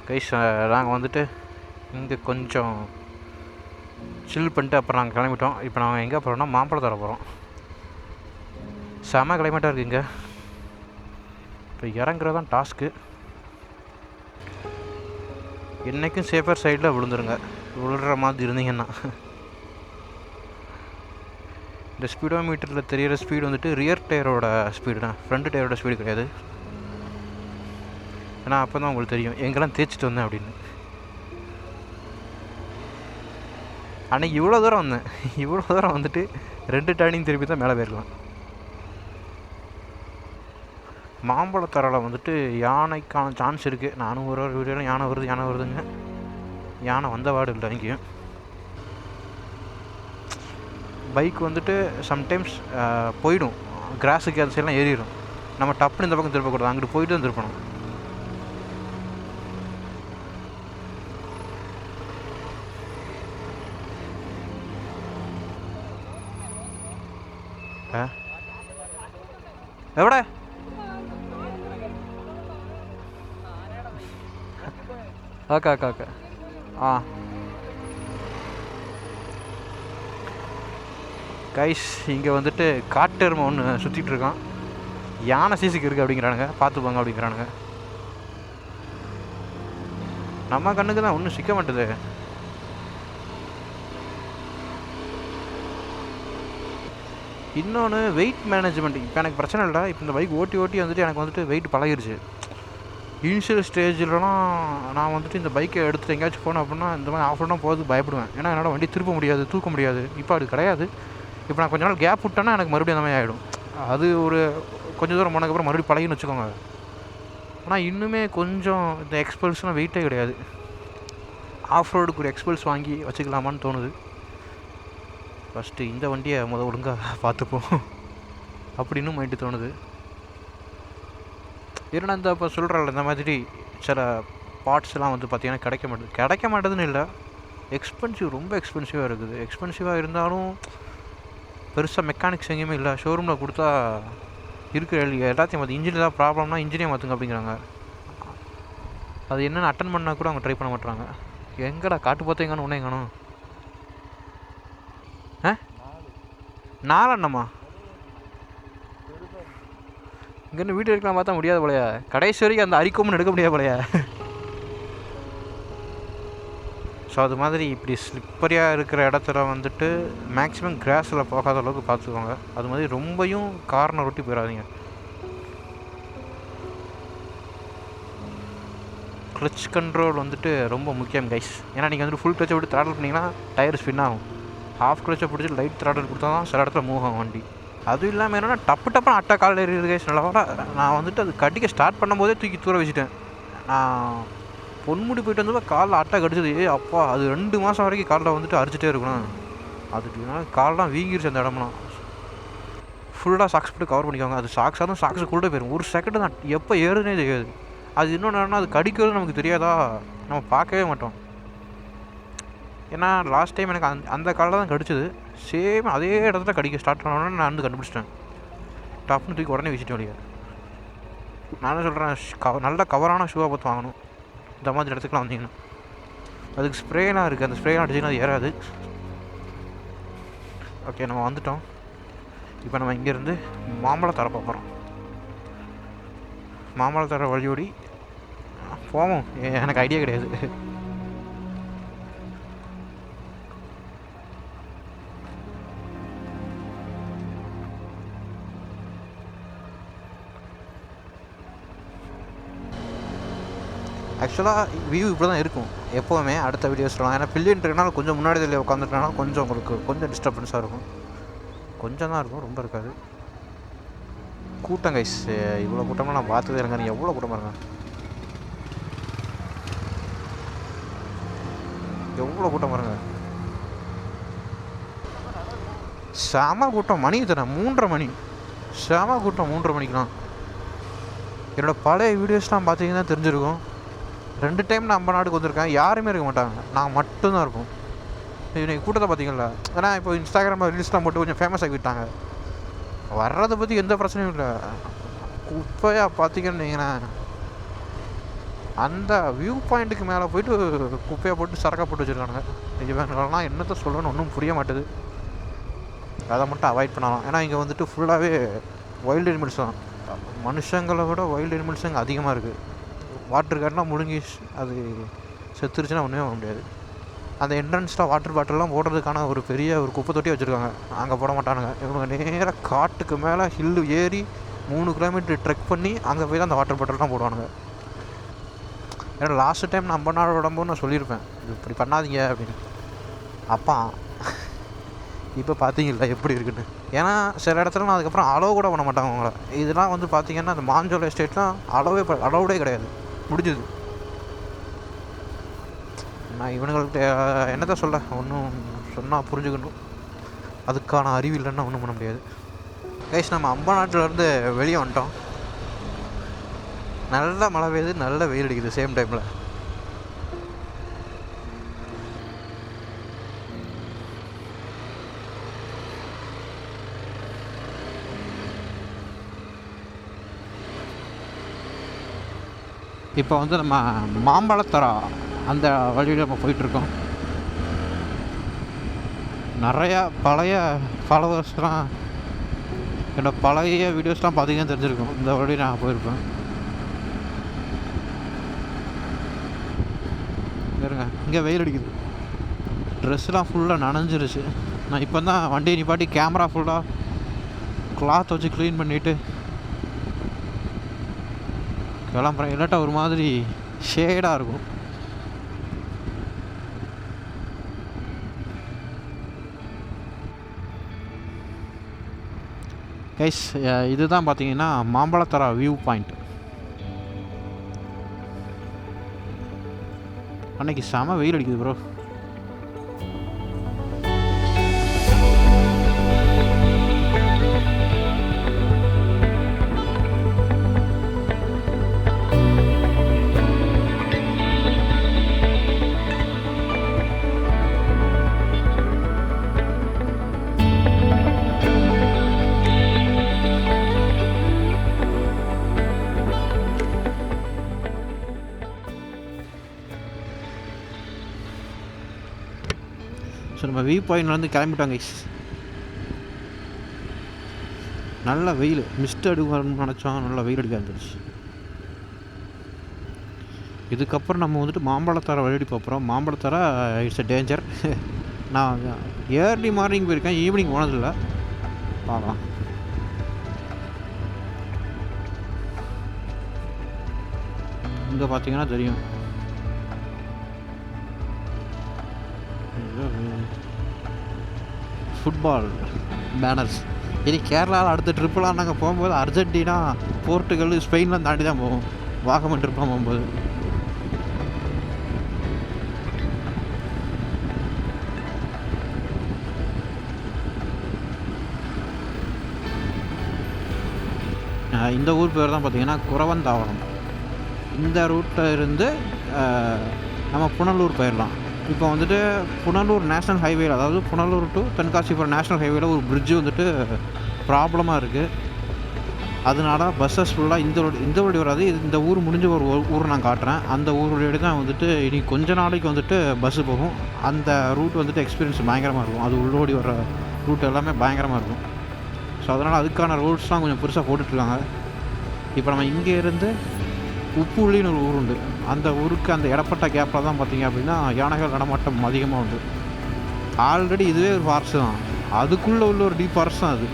Guys நாங்கள் வந்துட்டு இங்கே கொஞ்சம் சில் பண்ணிட்டு அப்புறம் நாங்கள் கிளம்பிட்டோம். இப்போ நாங்கள் எங்கே போகிறோம்னா மாம்பழத்தோட போகிறோம். செம கிளைமேட்டாக இருக்குது இங்கே. இப்போ இறங்குறது தான் டாஸ்க்கு. என்றைக்கும் சேஃபர் சைடில் விழுந்துருங்க, விழுற மாதிரி இருந்தீங்கன்னா. இந்த ஸ்பீடோ மீட்டரில் தெரிகிற ஸ்பீடு வந்துட்டு ரியர் டயரோட ஸ்பீடு தான், ஃப்ரண்ட் டயரோட ஸ்பீடு கிடையாது. ஏன்னா அப்போ தான் உங்களுக்கு தெரியும் எங்கெல்லாம் தேய்ச்சிட்டு வந்தேன் அப்படின்னு. அன்றைக்கி இவ்வளோ தூரம் வந்தேன், இவ்வளோ தூரம் வந்துட்டு 2 டர்னிங் திருப்பி தான் மேலே போயிருக்கலாம். மாம்பழத்தரையில் வந்துட்டு யானைக்கான சான்ஸ் இருக்குது. நானும் ஒரு வீடியோவில் யானை வருதுங்க. யானை வந்தவாடு இல்லை எங்கேயும். பைக் வந்துட்டு சம்டைம்ஸ் போயிடும், கிராஸுக்கு அந்த சைடெலாம் ஏறிடும். நம்ம டப்புன்னு இந்த பக்கம் திருப்பக்கூடாது, அங்கிட்டு போயிட்டு தான் திருப்பணும். எവിടെ ஓகே கைஸ், இங்கே வந்துட்டு காட்டெருமை ஒன்று சுற்றிட்டு இருக்கான். யானை சீசிக்கு இருக்குது அப்படிங்கிறானுங்க, பார்த்துப்பாங்க அப்படிங்கிறானுங்க. நம்ம கண்ணுக்கு தான் ஒன்றும் சிக்க மாட்டுது. இன்னொன்று வெயிட் மேனேஜ்மெண்ட். இப்போ எனக்கு பிரச்சனை இல்லை. இப்போ இந்த பைக் ஓட்டி வந்துட்டு எனக்கு வந்துட்டு வெயிட் பழகிருச்சு. இனிஷியல் ஸ்டேஜிலலாம் நான் வந்துட்டு இந்த பைக்கை எடுத்துகிட்டு எங்கேயாச்சும் போனேன் அப்படின்னா இந்த மாதிரி ஆஃப் ரோடாக போகிறது பயப்படுவேன். ஏன்னா என்னால் வண்டி திருப்ப முடியாது, தூக்க முடியாது. இப்போ அது கிடையாது. இப்போ நான் கொஞ்ச நாள் கேப் விட்டேன்னா எனக்கு மறுபடியும் அந்த மாதிரி ஆகிடும். அது ஒரு கொஞ்சம் தூரம் போனதுக்கப்புறம் மறுபடியும் பழகின்னு வச்சுக்கோங்க. ஆனால் இன்னுமே கொஞ்சம் இந்த எக்ஸ்பல்ஸ்லாம் வெயிட்டே கிடையாது. ஆஃப் ரோடுக்கு ஒரு எக்ஸ்பல்ஸ் வாங்கி வச்சுக்கலாமான்னு தோணுது. ஃபஸ்ட்டு இந்த வண்டியை ஒழுங்காக பார்த்துப்போம் அப்படின்னு மைண்டு தோணுது. ஏன்னா இந்த இப்போ சொல்கிறல்ல, இந்த மாதிரி சில பார்ட்ஸ்லாம் வந்து பார்த்திங்கன்னா கிடைக்க மாட்டேதுன்னு இல்லை, ரொம்ப எக்ஸ்பென்சிவாக இருக்குது. எக்ஸ்பென்சிவாக இருந்தாலும் பெருசாக மெக்கானிக்ஸ் எங்கேயுமே இல்லை. ஷோரூமில் கொடுத்தா இருக்கிற எல்லாத்தையும் மாற்றி, இன்ஜின் ஏதாவது ப்ராப்ளம்னா இன்ஜினே மாற்றுங்க அப்படிங்கிறாங்க. அது என்னென்னு அட்டன் பண்ணால் கூட அவங்க ட்ரை பண்ண மாட்டுறாங்க. எங்கடா காட்டு பார்த்தீங்கன்னு ஒன்றே காணும். 4 அண்ணம்மா இங்கேருந்து வீட்டு எடுக்கலாம் பார்த்தா முடியாது போலையா. கடைசி வரைக்கும் அந்த அரிக்கோம்னு எடுக்க முடியாது போலையா. ஸோ அது மாதிரி இப்படி ஸ்லிப்பரியாக இருக்கிற இடத்துல வந்துட்டு மேக்ஸிமம் கிராஸில் போகாத அளவுக்கு பார்த்துக்கோங்க. அது மாதிரி ரொம்பையும் கார்னர் ஒட்டி போயிடாதீங்க. கிளச் கண்ட்ரோல் வந்துட்டு ரொம்ப முக்கியம் கைஸ். ஏன்னா நீங்கள் வந்துட்டு ஃபுல் கிளச்சை விட்டு த்ராடல் பண்ணிங்கன்னா டயர் ஸ்பின் ஆகும். ஹாஃப் கிளச்சை பிடிச்சி லைட் த்ராடல் கொடுத்தா தான் சில இடத்துல மூவ் ஆகும் வண்டி. அதுவும் இல்லாமல் என்னென்னா டப்புன்னு அட்டை காலில் ஏறிடுது கைஸ். நல்லா நான் வந்துட்டு அது கடிக்க ஸ்டார்ட் பண்ணும்போதே தூக்கி தூர வச்சுட்டேன். நான் பொன்முடி போயிட்டு வந்தப்போ காலில் அட்டை கடிச்சது. அப்பா அது 2 மாதம் வரைக்கும் காலில் வந்துட்டு அரிச்சிட்டே இருக்கணும். அதுக்கு கால்லாம் வீங்கிருச்சு. அந்த இடம்லாம் ஃபுல்லாக சாக்ஸ் போட்டு கவர் பண்ணிக்கோங்க. அது சாக்ஸாக சாக்ஸு கூட போயிடும். ஒரு செகண்டு தான் எப்போ ஏறுதுனே தெரியாது. அது இன்னொன்று அது கடிக்கிறது நமக்கு தெரியாதா, நம்ம பார்க்கவே மாட்டோம். ஏன்னா லாஸ்ட் டைம் எனக்கு அந்த காலில் தான் கடிச்சது. சேம் அதே இடத்துல கடிக்க ஸ்டார்ட் பண்ணோன்னு நான் வந்து கண்டுபிடிச்சிட்டேன். டப்புன்னு தூக்கி உடனே வச்சுட்டேன் வழியா. நான் சொல்கிறேன், நல்ல கவரான ஷூவாக பார்த்து வாங்கணும் இந்த மாதிரி இடத்துக்குலாம் வந்தீங்கன்னா. அதுக்கு ஸ்ப்ரேலாம் இருக்குது, அந்த ஸ்ப்ரேலாம் அடிச்சுன்னா அது ஏறாது. ஓகே, நம்ம வந்துட்டோம். இப்போ நம்ம இங்கேருந்து மாம்பழத்தரை போகிறோம். மாம்பழத்தரை வழியோடி போவோம். எனக்கு ஐடியா கிடையாது. ஆக்சுவலாக வியூ இப்படி தான் இருக்கும் எப்போவுமே அடுத்த வீடியோஸ்லாம். ஏன்னா பில்லியன் இருக்கனால கொஞ்சம் முன்னாடி தெரியல உட்காந்துட்டனால கொஞ்சம் உங்களுக்கு கொஞ்சம் டிஸ்டர்பன்ஸாக இருக்கும். கொஞ்சம் தான் இருக்கும், ரொம்ப இருக்காது. கூட்டம் கைஸ், இவ்வளோ கூட்டமாக நான் பார்த்ததே இல்லைங்க. நீ எவ்வளோ கூட்டமாக இருங்க, எவ்வளோ கூட்டம் பாருங்க. செம கூட்டம். மணி தரேன் 3:30 மணி. செம கூட்டம் 3:30 மணிக்கெலாம். என்னோடய பழைய வீடியோஸ்லாம் பார்த்தீங்கன்னா தெரிஞ்சிருக்கும். 2 டைம் நான் 50 நாடுக்கு வந்திருக்கேன். யாருமே இருக்க மாட்டாங்க, நான் மட்டும்தான் இருப்போம். இன்றைக்கி கூட்டத்தை பார்த்தீங்களா. ஏன்னா இப்போ இன்ஸ்டாகிராமில் ரீல்ஸ்லாம் போட்டு கொஞ்சம் ஃபேமஸ் ஆகி விட்டாங்க. வர்றதை பற்றி எந்த பிரச்சனையும் இல்லை. குப்பையாக பார்த்தீங்கன்னு வைங்களேன், அந்த வியூ பாயிண்ட்டுக்கு மேலே போயிட்டு குப்பையை போட்டு சரக்கா போட்டு வச்சுருக்கானுங்க. இவங்களெல்லாம் என்னத்தை சொல்லணும்னு ஒன்றும் புரிய மாட்டுது. அதை மட்டும் அவாய்ட் பண்ணலாம். ஏன்னா இங்கே வந்துட்டு ஃபுல்லாகவே வைல்டு அனிமல்ஸ் தான். மனுஷங்களை விட வைல்டு அனிமல்ஸ் இங்கே அதிகமாக இருக்குது. வாட்டர் கேட்லாம் முழுங்கி அது செத்துருச்சுன்னா ஒன்றுமே பண்ண முடியாது. அந்த என்ட்ரன்ஸில் வாட்டர் பாட்டிலெலாம் போடுறதுக்கான ஒரு பெரிய ஒரு குப்பை தொட்டி வச்சுருக்காங்க. அங்கே போட மாட்டானுங்க. இவங்க நேராக காட்டுக்கு மேலே ஹில்லு ஏறி 3 கிலோமீட்டர் ட்ரெக் பண்ணி அங்கே போய் தான் அந்த வாட்டர் பாட்டில்லாம் போடுவானுங்க. ஏன்னா லாஸ்ட் டைம் நான் 50 நாள் உடம்புன்னு நான் சொல்லியிருப்பேன், இப்படி பண்ணாதீங்க அப்படின்னு. அப்பா இப்போ பார்த்தீங்களா எப்படி இருக்குன்னு. ஏன்னா சில இடத்துல நான் அதுக்கப்புறம் அலோவ் கூட பண்ண மாட்டாங்க அவங்கள. இதெல்லாம் வந்து பார்த்தீங்கன்னா அந்த மாஞ்சோலை எஸ்டேட்லாம் அலோவே கிடையாது, முடிஞ்சுது. நான் இவனுங்கள்கிட்ட என்னதான் சொல்ல, ஒன்றும் சொன்னால் புரிஞ்சுக்கணும். அதுக்கான அறிவு இல்லைன்னா ஒன்றும் பண்ண முடியாது. கைஸ் நம்ம 50 நாட்டிலேருந்து வெளியே வந்துட்டோம். நல்ல மழை பெய்யுது, நல்ல வெயில் அடிக்குது சேம் டைமில். இப்போ வந்து நம்ம மாம்பழத்தரா அந்த வழியில் நம்ம போயிட்டுருக்கோம். நிறையா பழைய ஃபாலோவர்ஸ்லாம் என்னோடய பழைய வீடியோஸ்லாம் பார்த்தீங்கன்னா தெரிஞ்சிருக்கும். இந்த வழி நான் போயிருப்பேன். இருங்க, இங்கே வெயில் அடிக்குது, ட்ரெஸ்லாம் ஃபுல்லாக நனைஞ்சிருச்சு. நான் இப்போ தான் வண்டியை நிப்பாட்டி கேமரா ஃபுல்லாக கிளாத் வச்சு க்ளீன் பண்ணிவிட்டு கிளம்புறேன். இல்லாட்டா ஒரு மாதிரி ஷேடாக இருக்கும். கைஸ் இதுதான் பார்த்தீங்கன்னா மாம்பழத்தரா வியூ பாயிண்ட். அன்னைக்கு செம வெயில் அடிக்குது ப்ரோ. ஸோ நம்ம வியூ பாயிண்ட்லேருந்து கிளம்பிட்டோம் கைஸ். நல்ல வெயில், மிஸ்ட் அடிக்கணும்னு நினச்சோம், நல்லா வெயில் அடிக்க இருந்துச்சு. இதுக்கப்புறம் நம்ம வந்துட்டு மாம்பழத்தர வழி போகிறோம். மாம்பழத்தர இட்ஸ் எ டேஞ்சர். நான் ஏர்லி மார்னிங் போயிருக்கேன், ஈவினிங் போனதில்லை. பார்க்கலாம். இங்கே பார்த்தீங்கன்னா தெரியும், ஃபுட்பால் பேனர்ஸ். இனி கேரளாவில் அடுத்த ட்ரிப்பெலாம் நாங்கள் போகும்போது அர்ஜென்டினா, போர்ட்டுகல், ஸ்பெயின்லாம் தாண்டி தான் போவோம். வாகமன் ட்ரிப்லாம் போகும்போது இந்த ஊர் பேர் தான் பார்த்தீங்கன்னா குறவந்தாவரம். இந்த ரூட்டில் இருந்து நம்ம புனலூர் போயிடலாம். இப்போ வந்துட்டு புனலூர் நேஷ்னல் ஹைவேயில், அதாவது புனலூர் டு தென்காசி போகிற நேஷ்னல் ஹைவேயில் ஒரு பிரிட்ஜு வந்துட்டு ப்ராப்ளமாக இருக்குது. அதனால பஸ்ஸஸ் ஃபுல்லாக இந்த வழி வராது. இந்த ஊர் முடிஞ்ச ஒரு ஊர் நான் காட்டுறேன். அந்த ஊருடைய தான் வந்துட்டு இனி கொஞ்ச நாளைக்கு வந்துட்டு பஸ்ஸு போகும். அந்த ரூட் வந்துட்டு எக்ஸ்பீரியன்ஸ் பயங்கரமாக இருக்கும். அது உள்ளோடி வர ரூட் எல்லாமே பயங்கரமாக இருக்கும். ஸோ அதனால் அதுக்கான ரோட்ஸ்லாம் கொஞ்சம் பெருசாக போட்டுட்ருக்காங்க. இப்போ நம்ம இங்கே இருந்து உப்புள்ளின்னு ஒரு ஊர் உண்டு. அந்த ஊருக்கு அந்த இடப்பட்ட கேப்பில் தான் பார்த்திங்க அப்படின்னா யானைகள் நடமாட்டம் அதிகமாக உண்டு. ஆல்ரெடி இதுவே ஒரு ஃபாரஸ்ட் தான், அதுக்குள்ளே உள்ள ஒரு டீப் ஃபாரஸ்ட் தான் அது.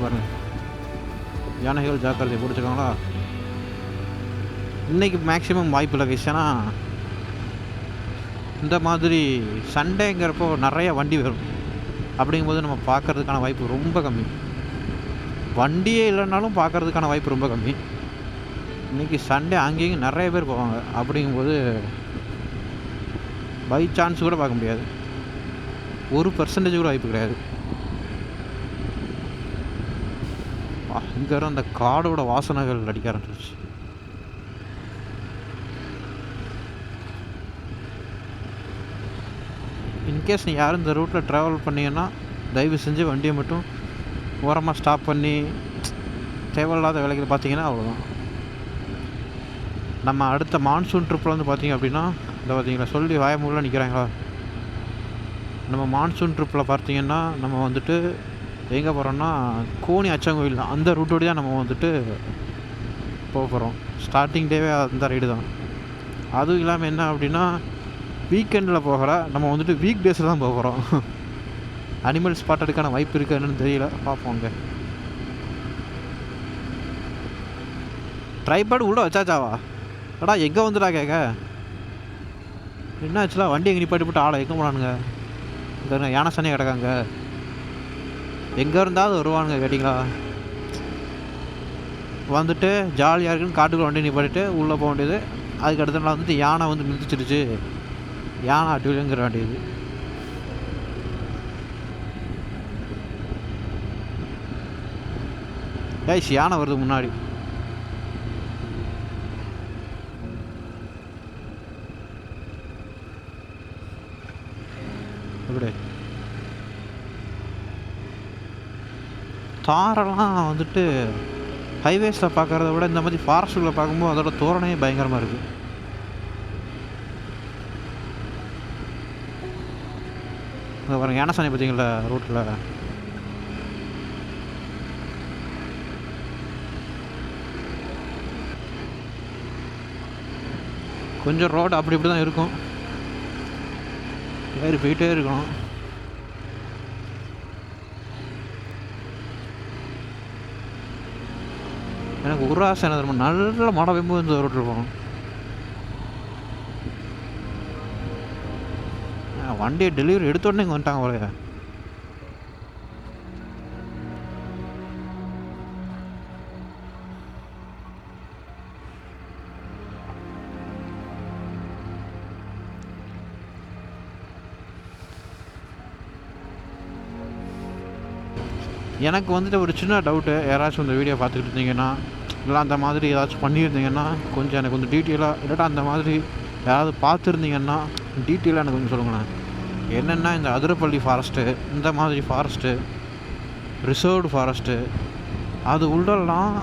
பாருங்க, யானைகள் ஜாக்கிரதை பிடிச்சிருக்காங்களா. இன்றைக்கி மேக்ஸிமம் வாய்ப்பு இல்லை கைஸ். ஏன்னா இந்த மாதிரி சண்டேங்கிறப்போ நிறைய வண்டி வரும். அப்படிங்கும்போது நம்ம பார்க்குறதுக்கான வாய்ப்பு ரொம்ப கம்மி. வண்டியே இல்லைனாலும் பார்க்குறதுக்கான வாய்ப்பு ரொம்ப கம்மி. இன்றைக்கி சண்டே அங்கேயும் நிறைய பேர் போவாங்க. அப்படிங்கும்போது பை சான்ஸ் கூட பார்க்க முடியாது, 1% கூட வாய்ப்பு கிடையாது. இங்கே அந்த காடோட வாசனைகள் அடிக்க ஆரம்பிச்சிருச்சு. இன்கேஸ் நீ யாரும் இந்த ரூட்டில் ட்ராவல் பண்ணீங்கன்னா தயவு செஞ்சு வண்டியை மட்டும் ஓரமாக ஸ்டாப் பண்ணி தேவையில்லாத வேலைகள் பார்த்தீங்கன்னா அவ்வளோதான். நம்ம அடுத்த மான்சூன் ட்ரிப்பில் வந்து பார்த்திங்க அப்படின்னா இந்த பார்த்தீங்களா சொல்லி வாயமூரில் நிற்கிறாங்களா. நம்ம மான்சூன் ட்ரிப்பில் பார்த்திங்கன்னா நம்ம வந்துட்டு எங்கே போகிறோம்னா கோனி அச்சங்கோயில் அந்த ரூட்டோடு தான் நம்ம வந்துட்டு போக போகிறோம். ஸ்டார்டிங் டேவே அந்த ரைடு தான். அதுவும் இல்லாமல் என்ன அப்படின்னா வீக்கெண்டில் போகிற நம்ம வந்துட்டு வீக் டேஸில் தான் போக போகிறோம். அனிமல் ஸ்பாட்டடுக்கான வாய்ப்பு இருக்குது என்னன்னு தெரியல, பார்ப்போங்க. ட்ரைபாட் உள்ள வச்சாச்சாவா? அடா எங்கே வந்துடா கேட்க என்ன ஆச்சுலாம்? வண்டி எங்கே நிப்பாட்டி போட்டு ஆளை எங்கே போனானுங்க? இங்கே யானை சனே கிடக்காங்க. எங்கே இருந்தாலும் வருவானுங்க கேட்டிங்களா. வந்துட்டு ஜாலியாக இருக்குன்னு காட்டுக்குள்ள வண்டி நிப்பாட்டிட்டு உள்ளே போக வேண்டியது. அதுக்கு அடுத்த நாள் வந்துட்டு யானை வந்து மிதிச்சிருச்சு, யானை அட்டுவிலங்கிற வேண்டியது. ஏய் யானை வருது முன்னாடி. எப்படி தாரெல்லாம் வந்துட்டு ஹைவேஸில் பார்க்குறத விட இந்த மாதிரி ஃபாரஸ்ட்டுக்குள்ளே பார்க்கும்போது அதோட தோரணையே பயங்கரமாக இருக்குது. இங்கே பாருங்கள் யானை சாணி பார்த்தீங்களா ரோட்டில். கொஞ்சம் ரோடு அப்படி இப்படி தான் இருக்கும், ஏறி போயிட்டே இருக்கணும். எனக்கு ஒரு ஆசை என்ன தெரியுமா, நல்ல மழை பெய்யும்போது இந்த ரோட்டில் போகணும். வண்டியை டெலிவரி எடுத்த உடனே இங்கே வந்துட்டாங்க போலையா. எனக்கு வந்துட்டு ஒரு சின்ன டவுட்டு, யாராச்சும் இந்த வீடியோ பார்த்துக்கிட்டு இருந்தீங்கன்னா இல்லை அந்த மாதிரி ஏதாச்சும் பண்ணியிருந்தீங்கன்னா கொஞ்சம் எனக்கு கொஞ்சம் டீட்டெயிலாக, இல்லாட்டா அந்த மாதிரி யாராவது பார்த்துருந்தீங்கன்னா டீட்டெயிலாக எனக்கு கொஞ்சம் சொல்லுங்களேன். என்னென்னா இந்த அதிரப்பள்ளி ஃபாரஸ்ட்டு, இந்த மாதிரி ஃபாரஸ்ட்டு, ரிசர்வ்டு ஃபாரஸ்ட்டு, அது உள்ளெல்லாம்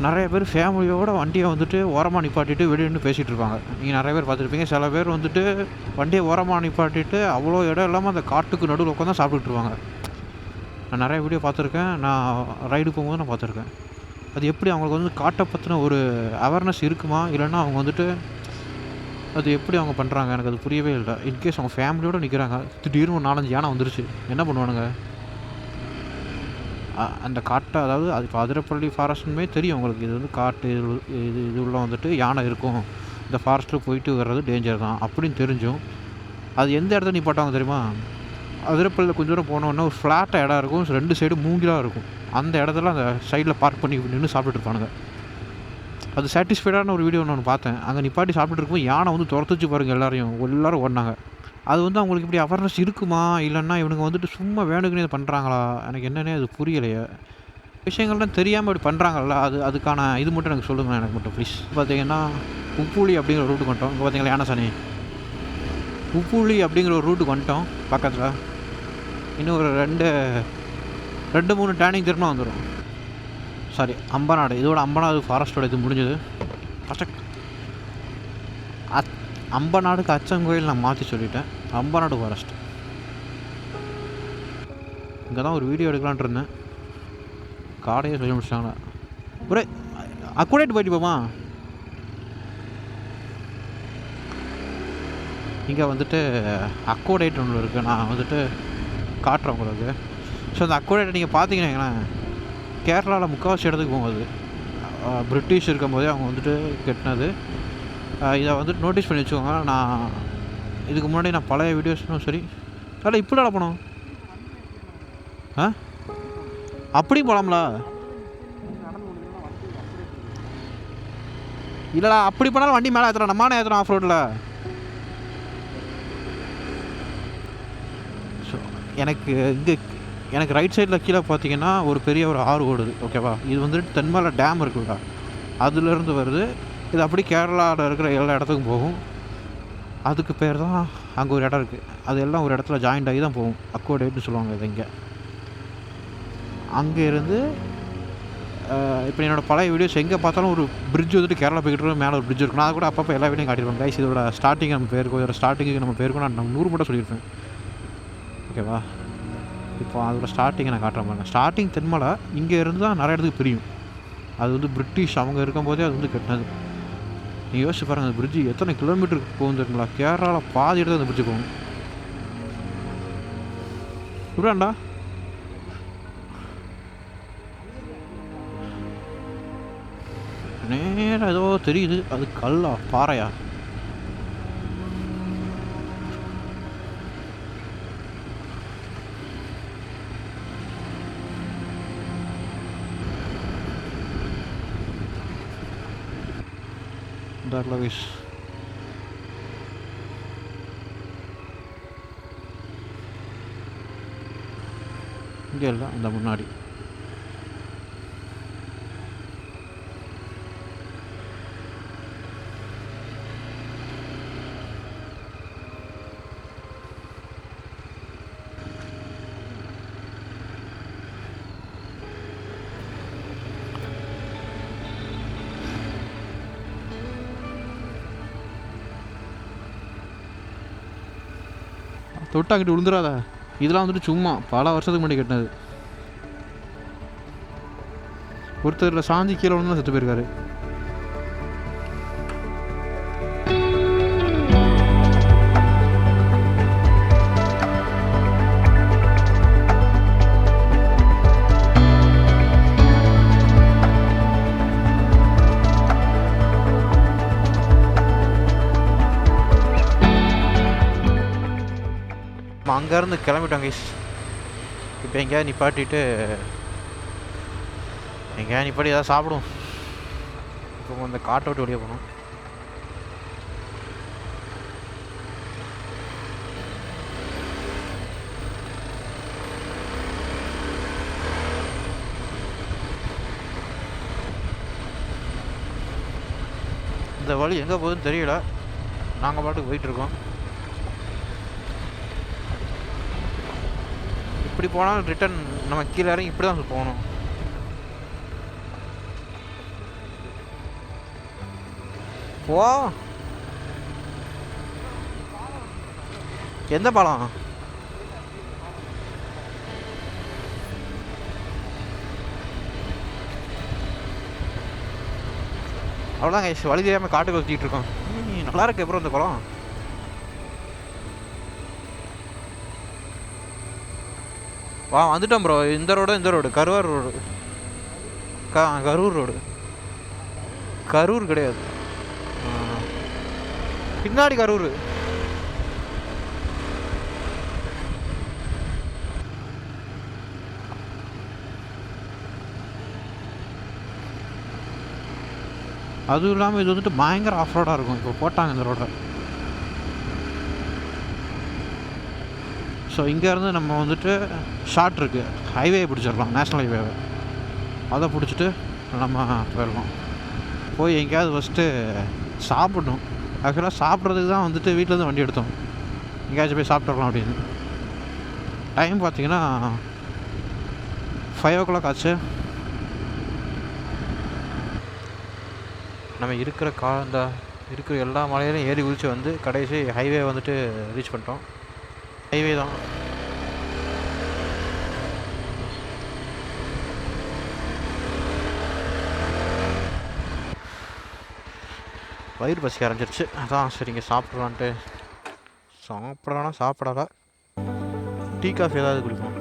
நிறைய பேர் ஃபேமிலியோடு வண்டியை வந்துட்டு ஓரமாக நிப்பாட்டிட்டு வெளியே நின்று பேசிகிட்டு இருப்பாங்க. நீங்கள் நிறைய பேர் பார்த்துருப்பீங்க. சில பேர் வந்துட்டு வண்டியை ஓரமாக நிப்பாட்டிட்டு அவ்வளோ இடம் இல்லாமல் அந்த காட்டுக்கு நடுவில் உட்காந்து சாப்பிட்டுருவாங்க. நான் நிறைய வீடியோ பார்த்துருக்கேன், நான் ரைடு போகும்போது நான் பார்த்துருக்கேன். அது எப்படி அவங்களுக்கு வந்து காட்டை பற்றின ஒரு அவேர்னஸ் இருக்குமா, இல்லைன்னா அவங்க வந்துட்டு அது எப்படி அவங்க பண்ணுறாங்க, எனக்கு அது புரியவே இல்லை. இன்கேஸ் அவங்க ஃபேமிலியோடு நிற்கிறாங்க, திடீர்னு ஒரு 4-5 யானை வந்துருச்சு, என்ன பண்ணுவானுங்க? அந்த காட்டை, அதாவது அது இப்போ அதிரப்பள்ளி ஃபாரஸ்ட்டுமே தெரியும் உங்களுக்கு, இது வந்து காட்டு, இது உள்ள வந்துட்டு யானை இருக்கும், இந்த ஃபாரஸ்ட்டில் போயிட்டு வர்றது டேஞ்சர் தான் அப்படின்னு தெரிஞ்சும் அது எந்த இடத்துல நிப்பாட்டாங்க தெரியுமா? அதிரப்பள்ளியில் கொஞ்சம் தூரம் போனோன்னா ஒரு ஃப்ளாட்டாக இடம் இருக்கும், 2 சைடு மூங்கிலாக இருக்கும். அந்த இடத்துல அந்த சைடில் பார்க் பண்ணி நின்று சாப்பிட்டுட்டு இருப்பானுங்க. அது சாட்டிஸ்ஃபைடான ஒரு வீடியோ ஒன்று பார்த்தேன். அங்கே நிப்பாட்டி சாப்பிட்டு இருக்கும்போது யானை வந்து துரத்துச்சு பாருங்கள், எல்லோரும் ஓடினாங்க. அது வந்து அவங்களுக்கு இப்படி அவேர்னஸ் இருக்குமா, இல்லைன்னா இவனுங்க வந்துட்டு சும்மா வேணுக்குன்னு இதை பண்ணுறாங்களா, எனக்கு என்னன்னே அது புரியலையே. விஷயங்கள்லாம் தெரியாமல் இப்படி பண்ணுறாங்கல்ல, அதுக்கான இது மட்டும் எனக்கு சொல்லுங்கள், எனக்கு மட்டும் ப்ளீஸ். பார்த்தீங்கன்னா உப்புளி அப்படிங்கிற ஒரு ரூட்டுக்கு வந்துட்டோம். இங்கே பார்த்தீங்களா யானை சாணி, உப்புளி அப்படிங்கிற ஒரு ரூட்டுக்கு வந்துட்டோம். பக்கத்தில் இன்னும் ஒரு 2-3 டேர்னிங் திரும்ப வந்துடும். சாரி, அம்பநாடு, இதோட அம்பநாடு ஃபாரஸ்ட்டோட இது முடிஞ்சது. அம்பநாடுக்கு அச்சங்கோயில் நான் மாற்றி சொல்லிட்டேன், அம்பநாடு ஃபாரஸ்ட். இங்கே தான் ஒரு வீடியோ எடுக்கலான்ட்டு இருந்தேன், காடையே சொல்லி முடிச்சிட்டாங்களா. ஒரே அக்குடேட் போயிட்டு போமா. இங்கே வந்துட்டு அக்கோடேட் ஒன்று இருக்குது, நான் வந்துட்டு காட்டுறேன் உங்களுக்கு. ஸோ அந்த அக்கோடேட்டை நீங்கள் பார்த்தீங்கன்னா கேரளாவில் முக்கால்வாசி இடத்துக்கு போகும்போது பிரிட்டிஷ் இருக்கும்போதே அவங்க வந்துட்டு கட்டினது. இதை வந்துட்டு நோட்டீஸ் பண்ணி வச்சுக்கோங்க. நான் இதுக்கு முன்னாடி நான் பழைய வீடியோஸ்னும் சரி, அதில் இப்படி போனோம். அப்படியும் போகலாம்ல? இல்லைடா, அப்படி போனாலும் வண்டி மேலே ஏற்றுறோம், நம்மானே ஏற்றுறோம் ஆஃப் ரோட்டில். ஸோ எனக்கு ரைட் சைடில் கீழே பார்த்தீங்கன்னா ஒரு பெரிய ஒரு ஆறு ஓடுது, ஓகேவா? இது வந்துட்டு தென்மலை டேம் இருக்குல்ல, அதுலேருந்து வருது. இது அப்படி கேரளாவில் இருக்கிற எல்லா இடத்துக்கும் போகும். அதுக்கு பேர் தான் அங்கே ஒரு இடம் இருக்குது, அது எல்லாம் ஒரு இடத்துல ஜாயிண்ட் ஆகி தான் போகும். அக்கோடேட்னு சொல்லுவாங்க இது. இங்கே அங்கேருந்து இப்போ என்னோடய பழைய வீடியோஸ் எங்கே பார்த்தாலும் ஒரு பிரிட்ஜ் வந்துட்டு கேரளா போய்கிட்டு இருக்கும், மேலே ஒரு பிரிட்ஜ் இருக்கும். நான் கூட அப்பப்போ எல்லா வீடியும் காட்டியிருப்பேன் கைஸ். இதோட ஸ்டார்டிங் நம்ம பேருக்கும், இதோட ஸ்டார்டிங்கு நம்ம பேருக்கும் நான் 100 மட்டும் சொல்லியிருப்பேன். ஓகேவா? இப்போ அதோட ஸ்டார்டிங்கை நான் காட்டுறேன் பாருங்க. ஸ்டார்டிங் தென்மலை இங்கே இருந்து தான் நிறைய இடத்துக்கு பிரியும். அது வந்து பிரிட்டிஷ் அவங்க இருக்கும்போதே அது வந்து கட்டினது. நீங்கள் யோசிச்சு பாருங்கள், அந்த பிரிட்ஜு எத்தனை கிலோமீட்டருக்கு போகும் தெரியுங்களா? கேரளாவில் பாதி இடத்துல அந்த பிரிட்ஜு போகும். இப்படாண்டா நேரம் ஏதோ தெரியுது, அது கல்லா பாறையா? லவிஷ் இங்கே இல்லை, அந்த முன்னாடி தொட்டாக்கிட்டு விழுந்துடாத. இதெல்லாம் வந்துட்டு சும்மா பல வருஷத்துக்கு முன்னாடி கட்டினது. ஒருத்தர் சாந்தி கீழே வந்து செத்து போயிருக்காரு. அங்கேருந்து கிளம்பிட்டோம் கைஸ். இப்போ எங்கேயாவது நிப்பாட்டிட்டு ஏதாவது சாப்பிடுவோம். இப்போ இந்த காட்டை விட்டு வெளியே போகணும். இந்த வழி எங்கே போகுதுன்னு தெரியல. நாங்கள் பாட்டுக்கு போயிட்டுருக்கோம். இப்படி போனால் ரிட்டன் நம்ம கீழே இறங்கி இப்படி தான் போகணும். போ. எந்த பாலம்? அவ்வளோதான் கைஸ், வழி தெரியாமல் காட்டுக்கு வச்சுக்கிட்டு இருக்கோம். நல்லா இருக்கு அப்புறம் இந்த குளம். வா வந்துட்டோம் ப்ரோ. இந்த road Karur road. Karur road, Karur கிடையாது, பின்னாடி கரூர். அதுவும் இல்லாமல் இது வந்துட்டு பயங்கர ஆஃப் ரோடாக இருக்கும். இப்போ போட்டாங்க இந்த ரோடை. ஸோ இங்கேருந்து நம்ம வந்துட்டு ஷார்ட் இருக்குது, ஹைவே பிடிச்சிடலாம், நேஷ்னல் ஹைவேவை. அதை பிடிச்சிட்டு நம்ம போயிடலாம். போய் எங்கேயாவது ஃபஸ்ட்டு சாப்பிடணும். ஆக்சுவலாக சாப்பிட்றதுக்கு தான் வந்துட்டு வீட்டிலேருந்து வண்டி எடுத்தோம். எங்கேயாச்சும் போய் சாப்பிட்றலாம் அப்படின்னு. டைம் பார்த்திங்கன்னா 5 o'clock ஆச்சு. நம்ம இருக்கிற எல்லா மலையிலையும் ஏறி குதிச்சு வந்து கடைசி ஹைவே வந்துட்டு ரீச் பண்ணிட்டோம். ஹைவே தான். வயிறு பசிக்க ஆரம்பிச்சிருச்சு. அதான் சரிங்க சாப்பிட்லான்ட்டு. சாப்பிடலாம் சாப்பிடல. டீ காஃபி ஏதாவது குடிப்போம்.